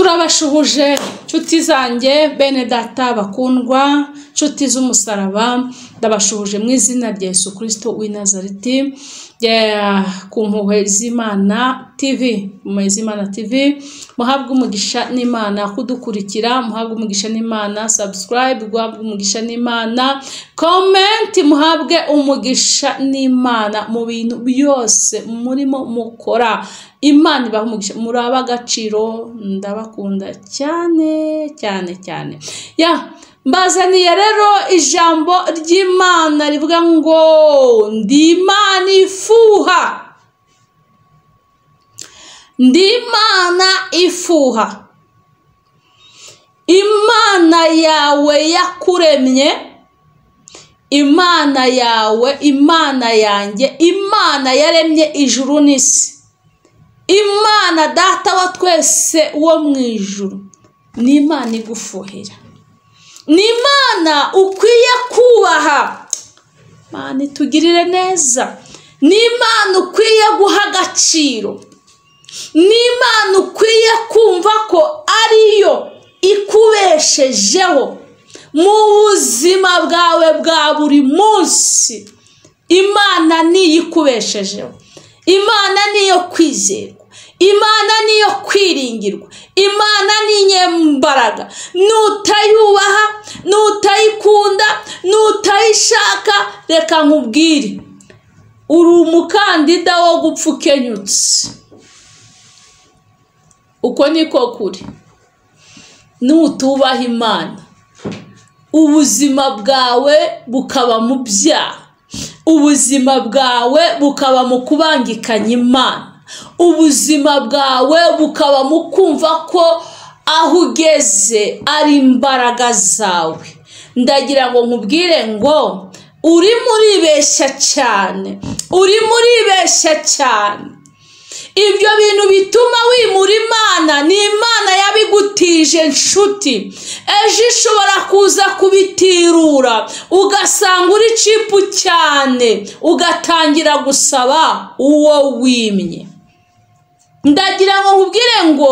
turabashuhuje nshuti zanjye bene data bakundwa nshuti z'umusaraba ndabashuhuje mu izina rya Yesu Kristo w'i Nazareti ku mpuhwe z'Imana TV Imana TV muhabwe umugisha n'Imana kudukurikira muhabwe umugisha n'Imana subscribe guhabwe umugisha n'Imana comment muhabwe umugisha n'Imana mu bintu byose murimo mukora Imana ibahumugisha muraba agaciro ndabakunda cyane mbazaniye rero ijambo ry'Imana rivuga ngo ndi Imana ifuha Imana yawe yakuremye Imana yawe Imana yanjye Imana yaremye ijuru n'isi Imana data wa twese wo mu ijuru ni Imana igufuhira ni Imana ukwiye kubaha Imana itugirire neza ni Imana ukwiye guha agaciro ni Imana ukwiye kumva ko ariyo ikubeshejeho mu buzima bwawe bwa buri munsi Imana niyo ikubeshejeho Imana niyo kwizerwa Imana niyo kwiringirwa Imana ni inyembaraga nutayubaha nutayikunda nutayishaka reka nkubwire uri umukandida wo gupfa ukenyutse uko niko kuri nutubaha Imana ubuzima bwawe bukaba mu byaha ubuzima bwawe bukaba mu kubangikanya Imana ubuzima bwawe bukaba mu kumva ko aho ugeze ari imbaraga zawe ndagira ngo nkubwire ngo uri muribeshya cyane ibyo bintu bituma wimura Imana ni Imana yabigutije nshuti ejo ishobora kuza kubitirura ugasanga uri cipu cyane ugatangira gusaba uwo wimye ndagira ngo nkubwire ngo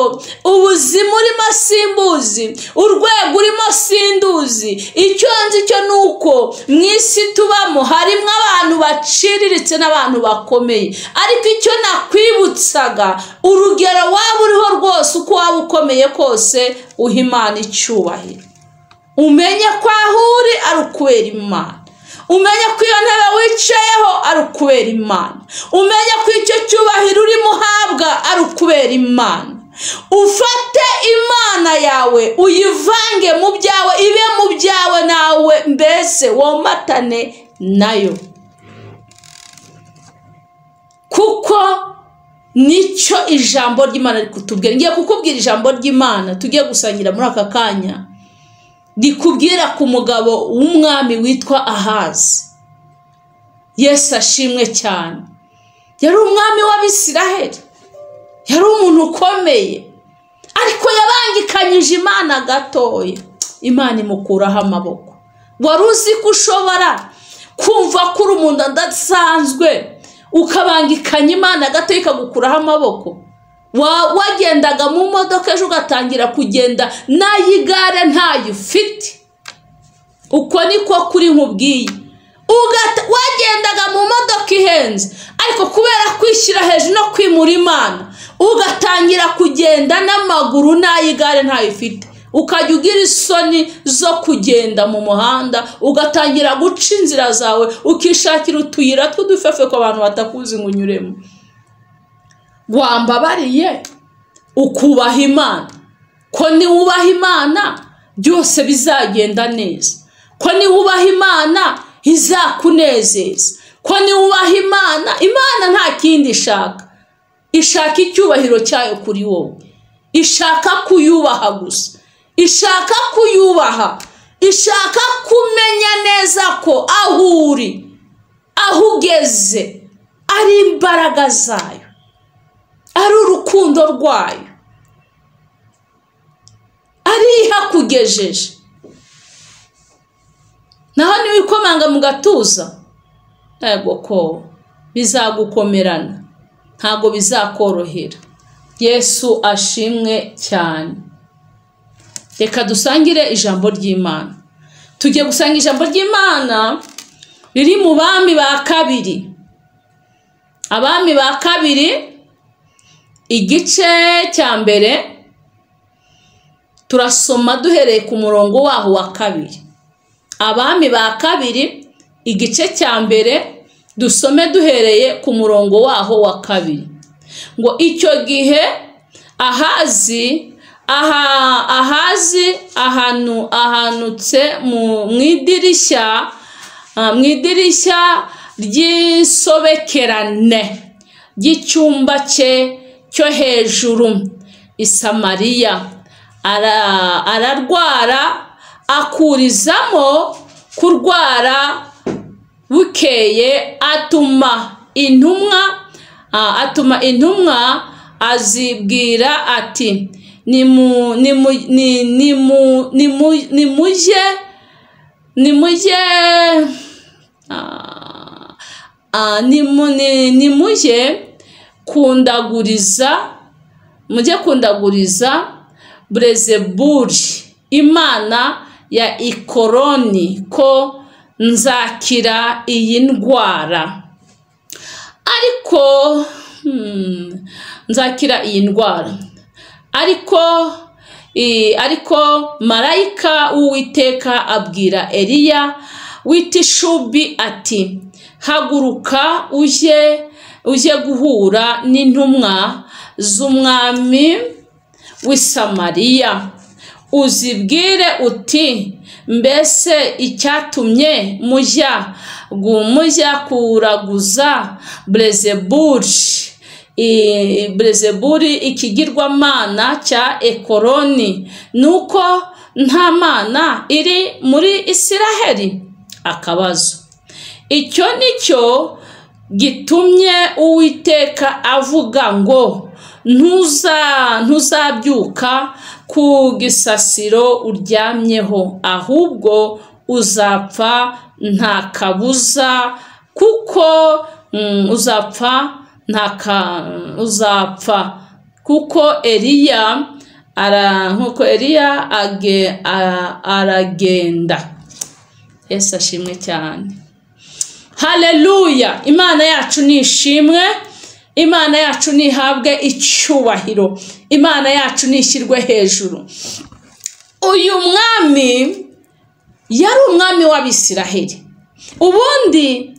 ubuzima urimo simbuzi urwego urimo sinduzi icyo nzi cyo nuko mu isi tubamo harimo abantu baciriritse n'abantu bakomeye ariko icyo nakwibutsaga urugero waba uriho rwose uko waba ukomeye kose uha Imana icyubahiro umenye ko aho uri ari ukubera Imana umenye ko iyo ntebe wicayeho ari ukubera Imana umenye ko icyo cyubahiro urimo uhabwa ari ukubera Imana ufate Imana yawe uyivange mu byawe ibe mu byawe nawe mbese womatane nayo kuko nicyo ijambo ry'Imana rikutubwira ngiye kukubwira ijambo ry'Imana tugiye gusangira muri aka kanya dikubwira ku mugabo w'umwami witwa Ahazi Yesu ashimwe cyane yari umwami w'Abisiraheli yari umuntu ukomeye ariko yabangikanyije Imana gatoya Imana imukuraho amaboko wari uzi ko ushobora kumva ko uri umuntu adasanzwe ukabangikanya Imana gatoya ikagukuraho amaboko wagendaga mu modoka ejo ugatangira kugenda n'ayigare ntayo ufite uko niko kuri nkubwiye wagendaga mu modoka ihenze ariko kubera kwishyira hejuru no kwimura Imana ugatangira kugenda n'amaguru n'ayigare ntayo ufite ukajya ugira isoni zo kugenda mu muhanda ugatangira guca inzira zawe ukishakira utuyira tw'udufefe ko abantu batakuzi ngo unyuremo wambabariye ukubaha Imana ko niwubaha Imana byose bizagenda neza ko niwubaha Imana izakunezeza ko niwubaha Imana nta kindi ishaka icyubahiro cyayo kuri wowe ishaka kuyubaha gusa ishaka kumenya neza ko aho uri aho ugeze ari imbaraga zayo ari urukundo rwayo ari ihakugejeje naho niwikomanga mu gatuza yego ko bizagukomerana ntago bizakorohera Yesu ashimwe cyane reka dusangire ijambo ry'Imana. Tugiye gusanga ijambo ry'Imana riri mu Bami ba kabiri. Abami ba kabiri igice cya mbere turasoma duhereye ku murongo waho wa kabiri. Abami ba kabiri igice cya mbere dusome duhereye ku murongo waho wa kabiri. Ngo icyo gihe Ahazi ahanutse mu idirishya ry'isobekerane ry'icyumba cye cyo hejuru i Samariya, ararwara akurizamo kurwara. Bukeye atuma intumwa azibwira ati nimujye kundaguriza Belezebuli imana ya Ekoroni ko nzakira iyi ndwara. Ariko marayika w'Uwiteka abwira Eliya w'itishubi ati haguruka ujye guhura n'intumwa z'umwami w'i Samariya, uzibwire uti mbese icyatumye mujya kuraguza Belezebuli ikigirwamana cya Ekoroni, nuko nta mana iri muri Isiraheli? Akabazo. Icyo nicyo gitumye Uwiteka avuga ngo ntuzabyuka ku gisasiro uryamyeho, ahubwo uzapfa nta kabuza, kuko Eliya aragenda. Yesu ashimwe cyane. Haleluya. Imana yacu nishimwe, Imana yacu nihabwe icyubahiro, Imana yacu nishyirwe hejuru. Uyu mwami yari umwami w'Abisiraheli. Ubundi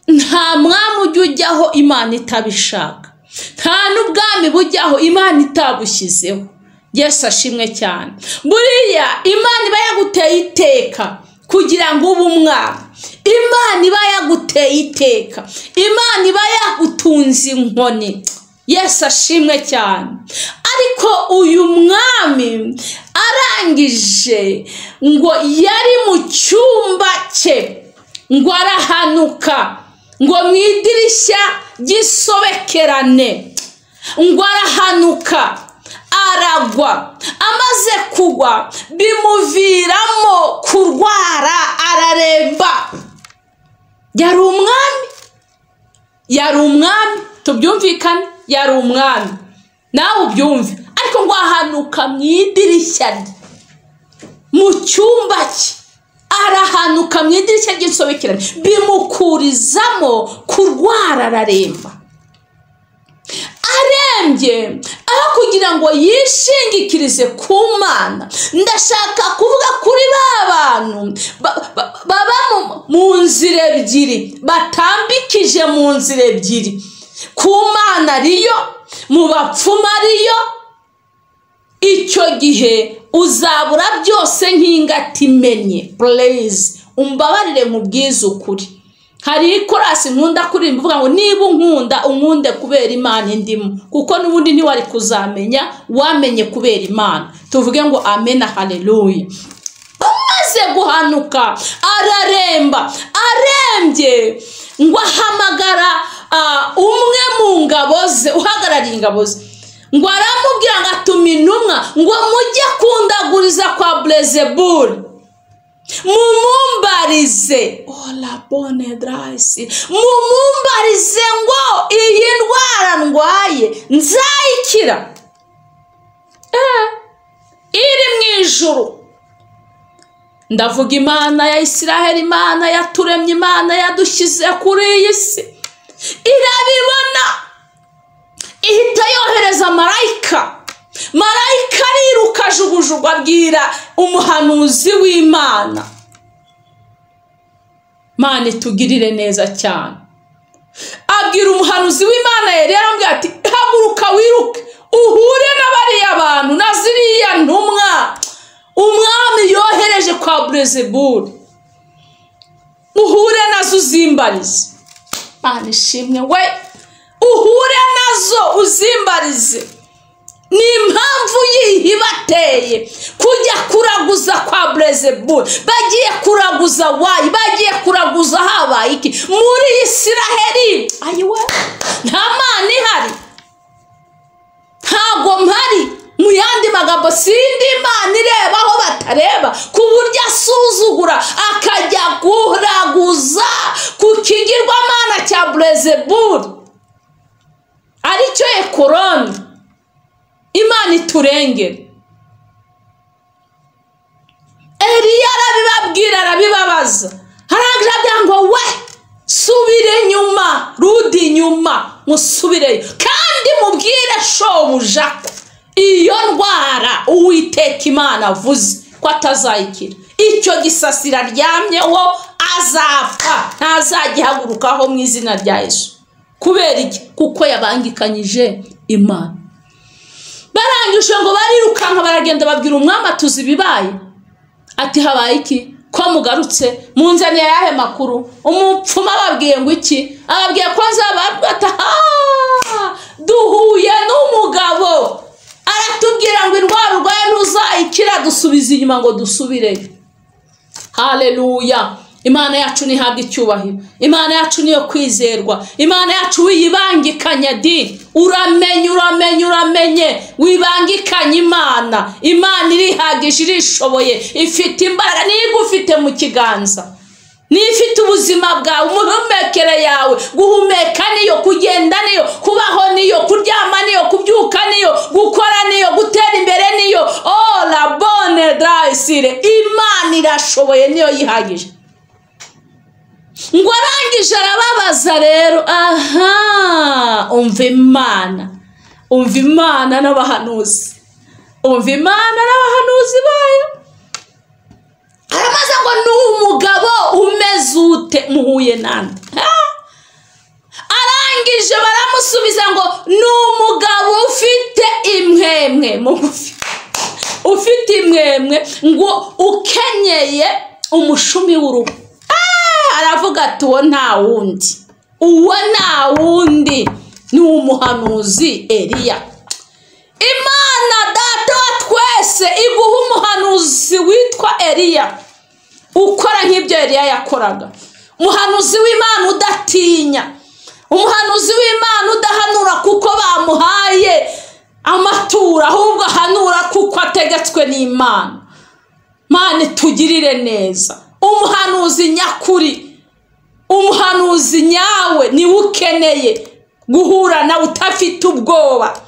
nta mwami ujya ujyaho Imana itabishaka, nta n'ubwami bujyaho Imana itabushyizeho. Yesu ashimwe cyane. Buriya Imana iba yaguteye iteka kugira ngo ube umwami. Imana iba yaguteye iteka, Imana iba yagutunze inkoni. Yesu ashimwe cyane. Ariko uyu mwami arangije ngo yari mu cyumba cye, ngo arahanuka, ngo mu idirishya ry'isobekerane, ngo arahanuka aragwa. Amaze kugwa bimuviramo kurwara, araremba. Yari umwami, tubyumvikane, yari umwami, nawe ubyumve. Ariko ngo ahanuka mu idirishya rye, mu cyumba cye, arahanuka mu idirishya ry'isobekerane, bimukurizamo kurwara, araremba. Arembye, aho kugira ngo yishingikirize ku Mana. Ndashaka kuvuga kuri ba bantu baba mu nzira ebyiri, batambikije mu nzira ebyiri. Ku Mana ariyo, mu bapfumu ariyo. Icyo gihe uzabura byose nk'ingati imenye. Please umbabarire nkubwize ukuri. Hari ikorasi nkunda kuririmba ivuga ngo niba unkunda unkunde kubera Imana indimo, kuko n'ubundi ntiwari kuzamenya, wamenye kubera Imana. Tuvuge ngo amen, haleluya. Amaze guhanuka araremba, arembye, ngo ahamagara umwe mu ngabo ze, uhagarariye ingabo ze, ngo aramubwira ngo atume intumwa ngo mujye kundaguriza kwa Belezebuli, mumumbarize mumumbarize ngo iyi ndwara ndwaye nzayikira. iri mu ijuru. Ndavuga Imana ya Isiraheli, Imana yaturemye, Imana yadushyize kuri iyi si, irabibona ihita yohereza marayika. Marayika ariruka ajugujugu abwira umuhanuzi w'Imana. Mana itugirire neza cyane. Abwira umuhanuzi w'Imana yari yarambwiye ati haguruka wiruke uhure n'abariya bantu na ziriya ntumwa umwami yohereje kwa Belizebuli, uhure nazo uzimbarize. Mana ishimwe we, uhure nazo uzimbarize. Ni impamvu yihibateye kujya kuraguza kwa Belizebuli. Bagiye kuraguza wayi, bagiye kuraguza habaye iki muri Isiraheli? Ayiwe, nta Mana ihari, ntago mpari. Mu yandi magambo, sindi Imana ireba aho batareba, ku buryo asuzugura akajya kuraguza ku kigirwamana cya Belizebuli aricyo Ekoroni. Imana iturengere. Eliya arabibabwira, arabibabaza, harangije ngo we subire nyuma, rudi nyuma, musubireyo kandi mubwire shobuja ko iyo ndwara Uwiteka Imana avuze ko atazayikira, icyo gisasira aryamyeho azapfa, ntazagihagurukaho mu izina rya Yesu. Kubera iki? Kuko yabangikanyije Imana. Barangije ngo barirukanka baragenda babwira umwami atuzi bibaye. Ati habaye iki ko mugarutse munzaniye yahe makuru? Umupfumu ababwiye ngo iki? Ababwiye ko nzababwata duhuye n'umugabo aratubwira ngo indwara urwaye ntuzayikira, dusubiza inyuma ngo dusubireyo. Haleluya. Imana yacu nihabwa icyubahiro. Imana yacu niyo kwizerwa. Imana yacu wiyibangikanya di. Uramenye wibangikanya Imana. Imana irihagije, irishoboye, ifite imbaraga, nigufite mu kiganza. Nifite ubuzima bwawe, umuhumekere yawe, guhumeka niyo, kugenda niyo, kubaho niyo, kuryama niyo, kubyuka niyo, gukora niyo, gutera imbere niyo. Oh la bonne draisire. Imana irashoboye, niyo yihagije. Ngo arangije arababaza rero, aha, umva Imana n'abahanuzi, umva Imana n'abahanuzi bayo. Aramaze ngo ni umugabo umeze ute, muhuye nande? Arangije baramusubiza ngo ni umugabo ufite imwemwe mugufi, ufite imwemwe, ngo ukenyeye umushumi w'uruhu. Aravuga ati uwo nta wundi ni umuhanuzi Eliya. Imana data wa twese iguha umuhanuzi witwa Eliya ukora nk'ibyo Eliya yakoraga. Umuhanuzi w'Imana udatinya, umuhanuzi w'Imana udahanura kuko bamuhaye amaturo, ahubwo ahanura kuko ategetswe n'Imana. Mana tugirire neza. Umuhanuzi nyakuri, umuhanuzi nyawe niwe ukeneye guhura nawe utafite ubwoba.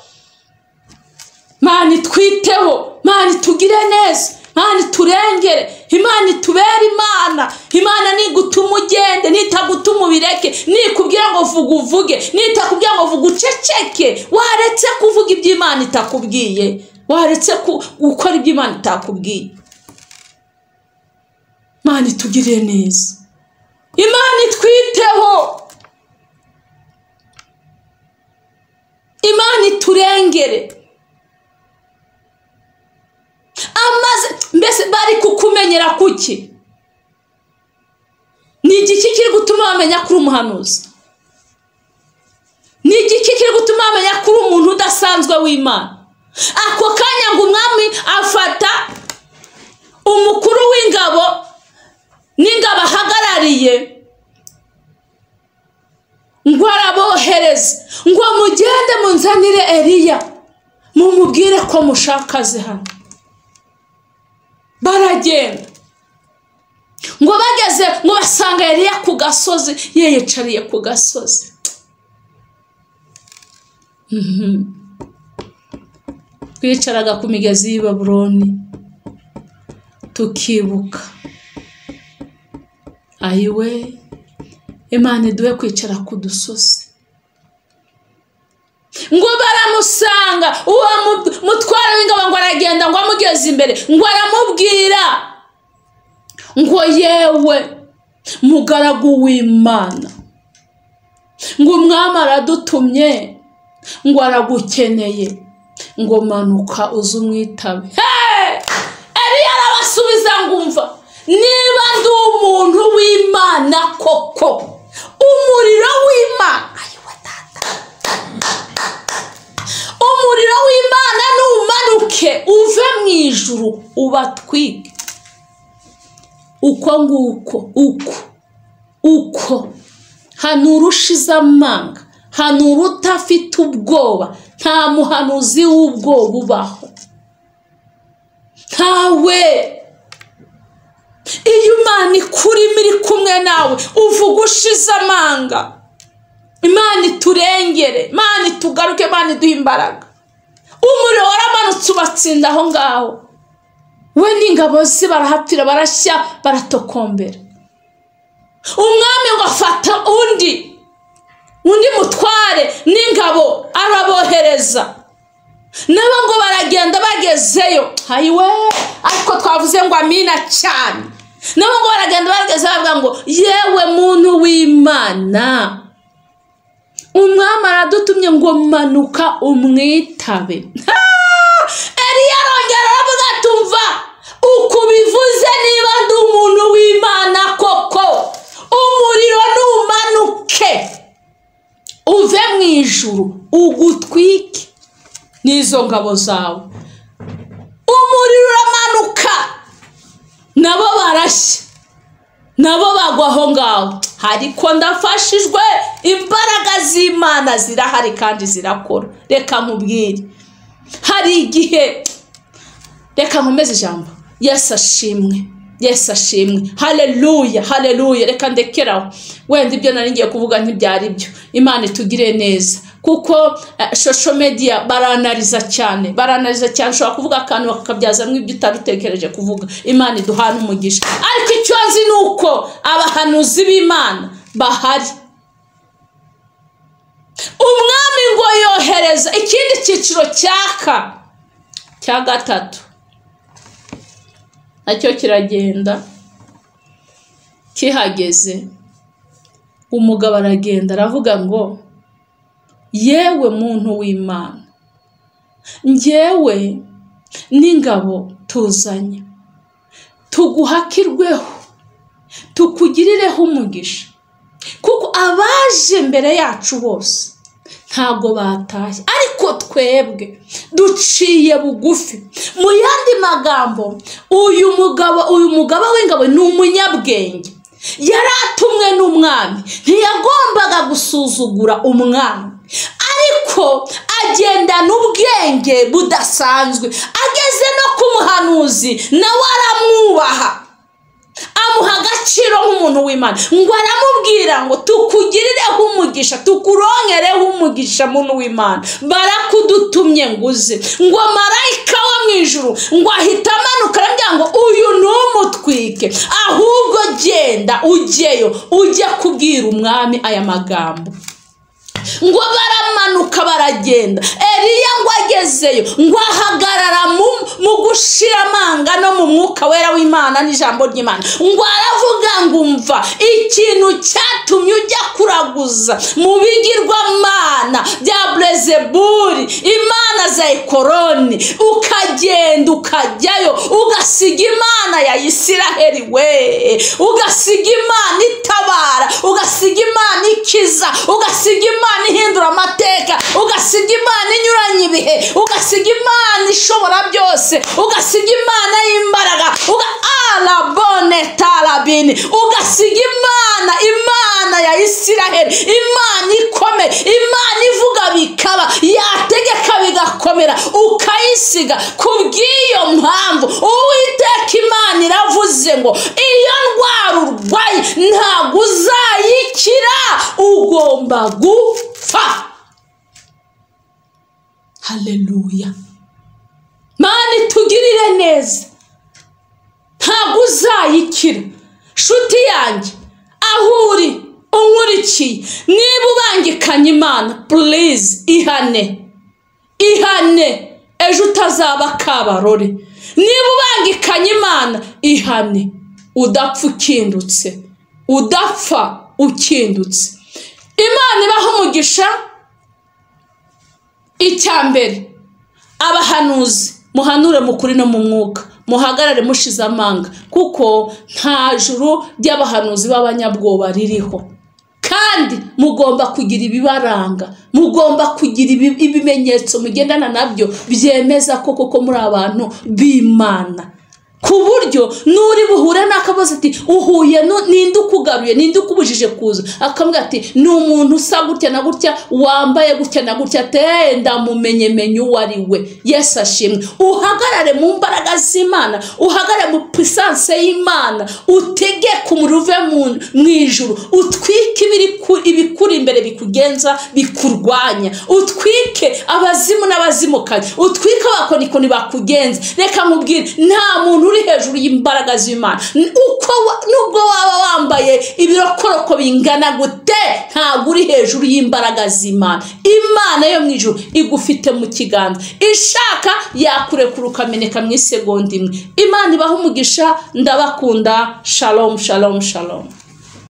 Mana twiteho, Mana tugire neza, Mana turengere, Imana itubere Imana. Imana nigutuma ugende, nitagutuma ubireke, nikubwira ngo vuga uvuge, nitakubwira ngo vuga uceceke. Waretse kuvuga ibyo Imana itakubwiye, waretse gukora ibyo Imana itakubwiye. Mana tugire neza, Imana itwiteho, Imana iturengere. Mbese bari kukumenyera kuki? Ni igiki kiri gutuma bamenya kuri umuhanuzi? Ni igiki kiri gutuma bamenya kuri umuntu udasanzwe w'Imana? Ako kanya ngo umwami afata umukuru w'ingabo n'ingabo ahagarariye, ngo arabohereze ngo mugende munzanire Eliya, mumubwire ko mushaka aze hano. Baragenda ngo bageze ngo basanga Eliya ku gasozi, yiyicariye ku gasozi. twicaraga ku migezi y'i Babuloni tukibuka. Ayiwe, Imana iduhe kwicara ku dusozi. Ngo baramusanga, uwo mutware w'ingabo ngo aragenda ngo amugeze imbere, ngo aramubwira ngo yewe mugaragu w'Imana, ngo umwami aradutumye, ngo aragukeneye, ngo manuka uze umwitabe. Eliya arabasubiza ngo umva, niba ndi umuntu w'Imana koko, umuriro w'Imana, umuriro w'Imana numanuke uve mu ijuru ubatwike. Uko nguko, uko hanura ushize amanga, hanura utafite ubwoba. Nta muhanuzi w'ubwoba ubaho, ntawe. Iyo Imana ikurimo iri kumwe nawe uvuga ushize amanga. Imana iturengere, Imana itugaruke, Imana iduhe imbaraga. Umuriro waramanutse ubatsinda aho ngaho. We n'ingabo ze barahapfira, barashya, baratokombera. Umwami ngo afata undi mutware n'ingabo arabohereza. Nabo ngo baragenda bagezeyo. Hayiwe, ariko twavuze ngo amina cyane. Nabo ngo baragenda bageze bavuga ngo yewe muntu w'Imana, umwami aradutumye ngo manuka umwitabe. Eliya arongera aravuga tumva, uko bivuze niba ndi umuntu w'Imana koko, umuriro numanuke uve mu ijuru ugutwike n'izo ngabo zawe. Umuriro uramanuka, nabo barashya, nabo bagwa aho ngaho. Ariko ndafashijwe, imbaraga z'Imana zirahari kandi zirakora. Reka nkubwire, hari igihe, reka nkomeze ijambo. Yesu ashimwe, Yesu ashimwe. Haleluya, haleluya. Reka ndekeraho, wenda ibyo nari ngiye kuvuga ntibyari byo. Imana itugire neza, kuko social media baranariza cyane. Ushobora kuvuga akantu bakabyazamo ibyo utabitekereje kuvuga. Imana iduhana umugisha. Ariko icyo nzi ni uko abahanuzi b'Imana bahari. Umwami ngo yohereza ikindi cyiciro cya gatatu, nacyo kiragenda. Kihageze, umugabo aragenda aravuga ngo yewe muntu w'Imana, njyewe n'ingabo tuzanye, tuguhakirweho, tukugirireho umugisha, kuko abaje mbere yacu bose ntago batashye, ariko twebwe duciye bugufi. Mu yandi magambo, uyu mugaba w'ingabo ni umunyabwenge, yaratumwe n'umwami, ntiyagombaga gusuzugura umwami, ariko agendana ubwenge budasanzwe. Ageze no ku muhanuzi nawe aramwubaha, amuha agaciro nk'umuntu w'Imana, ngo aramubwira ngo tukugirireho umugisha, tukuronkereho umugisha muntu w'Imana, barakudutumye ngo uze. Ngo marayika wo mu ijuru ngo ahita amanuka arambwira ngo uyu ntumutwike, ahubwo genda ujyeyo ujya kubwira umwami aya magambo. Ngo baramanuka baragenda. Eliya ngo agezeyo ngo ahagarara mu gushira amanga no mu mwuka wera w'Imana n'ijambo ry'Imana. Ngo aravuga ngo umva, ikintu cyatumye ujya kuraguza mu bigirwamana bya Belzebuli, imana za Ekoroni, ukagenda ukajyayo ugasiga Imana ya Isiraheli, we ugasiga Imana itabara, ugasiga Imana ikiza, ugasiga Imana ihindura amateka, ugasiga Imana inyuranye ibihe, ugasiga Imana ishobora byose, ugasiga Imana y'imbaraga, alabone talabini, ugasiga Imana ya Isiraheli, Imana ikome, Imana ivuga bikaba, yategeka bigakomera, ukayisiga. Kubw'iyo mpamvu Uwiteka Imana iravuze ngo iyo ndwara urwaye ntabwo uzayikira, ugomba gupfa. Haleluya. Mana itugirire neza, ntabwo uzayikira. Nshuti yanjye aho uri unkurikiye, niba ubangikanye Imana, please ihane, ejo utazaba Kabarore. Niba ubangikanye Imana, ihane, udapfa ukindutse. Imana ibaha umugisha. Icyambere, abahanuzi muhanure mu kuri no mu mwuka, muhagarare mushize amanga, kuko nta juru ry'abahanuzi b'abanyabwoba ririho. Kandi mugomba kugira ibibaranga, mugomba kugira ibimenyetso mugendana nabyo byemeza ko koko muri abantu b'Imana, ku buryo nuri buhure n'akabazo ati uhuye ninde ukugaruye, ninde ukubujije kuza, akambwira ati ni umuntu usa gutya na gutya, wambaye gutya na gutya, ndamumenye uwo ari we. Yesu ashimwe. Uhagarare mu mbaraga z'Imana, uhagarare mu puissance y'Imana, utegeke umuriro uve mu ijuru, utwike ibikuri imbere bikugenza bikurwanya, utwike abazimu n'abazimukanye, utwike abakonikoni bakugenza. Reka nkubwire, nta muntu uri hejuru y'imbaraga z'Imana. Nubwo waba wambaye ibirokoroko bingana gute, ntabwo uri hejuru y'imbaraga z'Imana. Imana yo mu ijuru igufite mu kiganza, ishaka yakurekura ukameneka mu isegonda imwe. Imana ibaha umugisha, ndabakunda. Shalom, shalom, shalom.